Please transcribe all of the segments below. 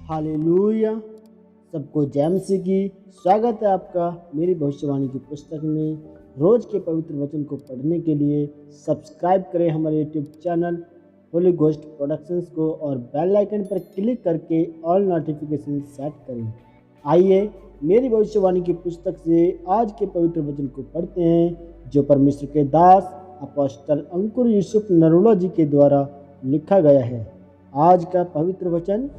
Hallelujah. सबको जय मसीह की। स्वागत है आपका मेरी भविष्यवाणी की पुस्तक में। रोज़ के पवित्र वचन को पढ़ने के लिए सब्सक्राइब करें हमारे YouTube channel Holi ghost productions को और बेल आइकन पर क्लिक करके ऑल नोटिफिकेशन सेट करें। आइए मेरी भविष्यवाणी की पुस्तक से आज के पवित्र वचन को पढ़ते हैं, जो परमेश्वर के दास अपोस्टल अंकुर यूसुफ नरोला जी के द्वारा लिखा गया है। आज का पवित्र वचन,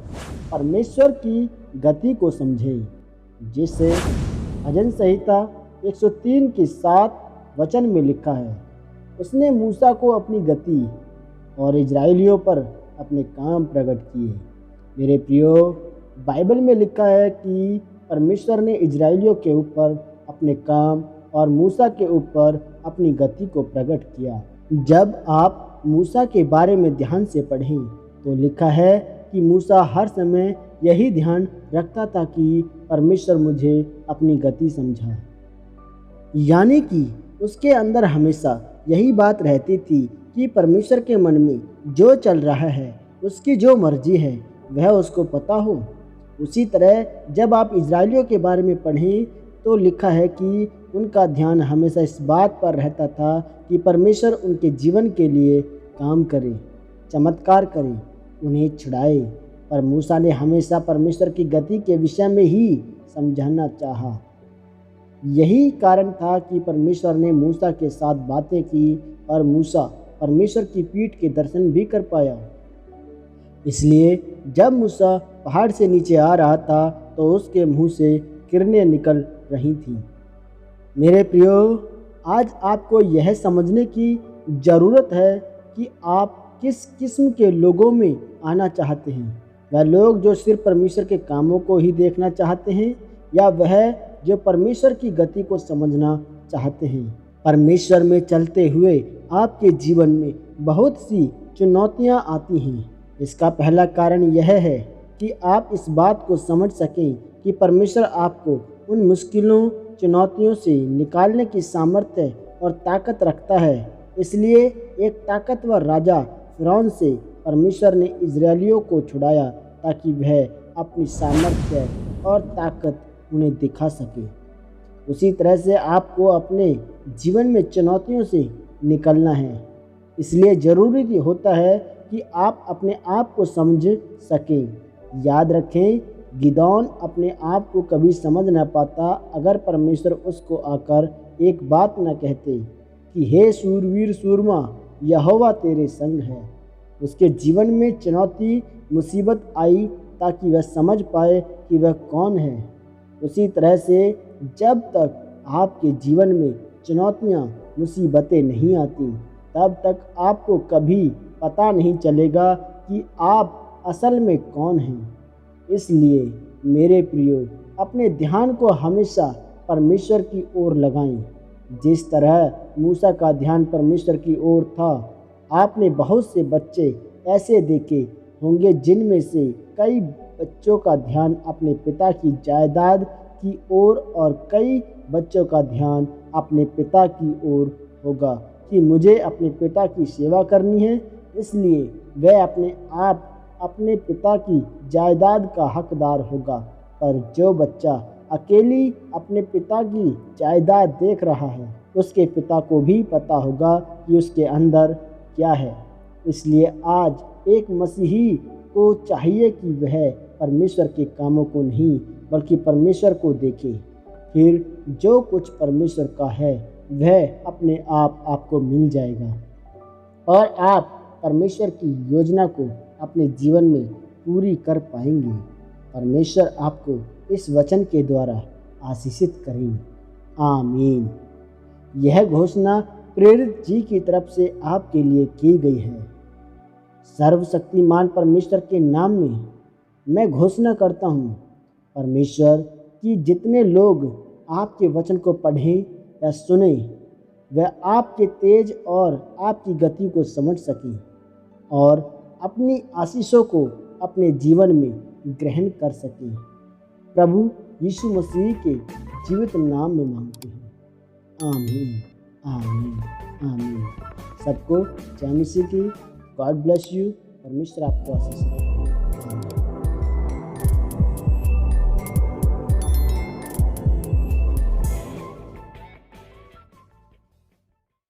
परमेश्वर की गति को समझें, जिसे भजन संहिता 103 की 7 वचन में लिखा है। उसने मूसा को अपनी गति और इजराइलियों पर अपने काम प्रकट किए। मेरे प्रियो, बाइबल में लिखा है कि परमेश्वर ने इजराइलियों के ऊपर अपने काम और मूसा के ऊपर अपनी गति को प्रकट किया। जब आप मूसा के बारे में ध्यान से पढ़ें तो लिखा है कि मूसा हर समय यही ध्यान रखता था कि परमेश्वर मुझे अपनी गति समझा, यानी कि उसके अंदर हमेशा यही बात रहती थी कि परमेश्वर के मन में जो चल रहा है, उसकी जो मर्जी है, वह उसको पता हो। उसी तरह जब आप इजराइलियों के बारे में पढ़ें तो लिखा है कि उनका ध्यान हमेशा इस बात पर रहता था कि परमेश्वर उनके जीवन के लिए काम करे, चमत्कार करे, उन्हें छुड़ाए। पर मूसा ने हमेशा परमेश्वर की गति के विषय में ही समझाना चाहा। यही कारण था कि परमेश्वर ने मूसा के साथ बातें की और मूसा परमेश्वर की पीठ के दर्शन भी कर पाया। इसलिए जब मूसा पहाड़ से नीचे आ रहा था तो उसके मुंह से किरणें निकल रही थीं। मेरे प्रियो, आज आपको यह समझने की ज़रूरत है कि आप किस किस्म के लोगों में आना चाहते हैं। वह लोग जो सिर्फ परमेश्वर के कामों को ही देखना चाहते हैं, या वह जो परमेश्वर की गति को समझना चाहते हैं। परमेश्वर में चलते हुए आपके जीवन में बहुत सी चुनौतियां आती हैं। इसका पहला कारण यह है कि आप इस बात को समझ सकें कि परमेश्वर आपको उन मुश्किलों, चुनौतियों से निकालने की सामर्थ्य और ताकत रखता है। इसलिए एक ताकतवर राजा फिरौन से परमेश्वर ने इजरायलियों को छुड़ाया ताकि वह अपनी सामर्थ्य और ताकत उन्हें दिखा सके। उसी तरह से आपको अपने जीवन में चुनौतियों से निकलना है। इसलिए ज़रूरी होता है कि आप अपने आप को समझ सकें। याद रखें, गिदोन अपने आप को कभी समझ न पाता अगर परमेश्वर उसको आकर एक बात न कहते कि हे शूरवीर सूरमा, यहोवा तेरे संग है। उसके जीवन में चुनौती, मुसीबत आई ताकि वह समझ पाए कि वह कौन है। उसी तरह से जब तक आपके जीवन में चुनौतियाँ, मुसीबतें नहीं आती, तब तक आपको कभी पता नहीं चलेगा कि आप असल में कौन हैं। इसलिए मेरे प्रियो, अपने ध्यान को हमेशा परमेश्वर की ओर लगाएं। जिस तरह मूसा का ध्यान परमेश्वर की ओर था, आपने बहुत से बच्चे ऐसे देखे होंगे जिनमें से कई बच्चों का ध्यान अपने पिता की जायदाद की ओर और कई बच्चों का ध्यान अपने पिता की ओर होगा कि मुझे अपने पिता की सेवा करनी है, इसलिए वह अपने आप अपने पिता की जायदाद का हकदार होगा। पर जो बच्चा अकेली अपने पिता की जायदाद देख रहा है, उसके पिता को भी पता होगा कि उसके अंदर क्या है। इसलिए आज एक मसीही को चाहिए कि वह परमेश्वर के कामों को नहीं बल्कि परमेश्वर को देखे। फिर जो कुछ परमेश्वर का है वह अपने आप आपको मिल जाएगा और आप परमेश्वर की योजना को अपने जीवन में पूरी कर पाएंगे। परमेश्वर आपको इस वचन के द्वारा आशीषित करें। आमीन। यह घोषणा प्रेरित जी की तरफ से आपके लिए की गई है। सर्वशक्तिमान परमेश्वर के नाम में मैं घोषणा करता हूँ, परमेश्वर कि जितने लोग आपके वचन को पढ़ें या सुनें, वह आपके तेज और आपकी गति को समझ सकें और अपनी आशीषों को अपने जीवन में ग्रहण कर सकें। प्रभु यीशु मसीह के जीवित नाम में मांगते हैं। आमीन, आमीन, आमीन। सबको जय मसीह की। God bless you. परमेश्वर आपको आशीष दे।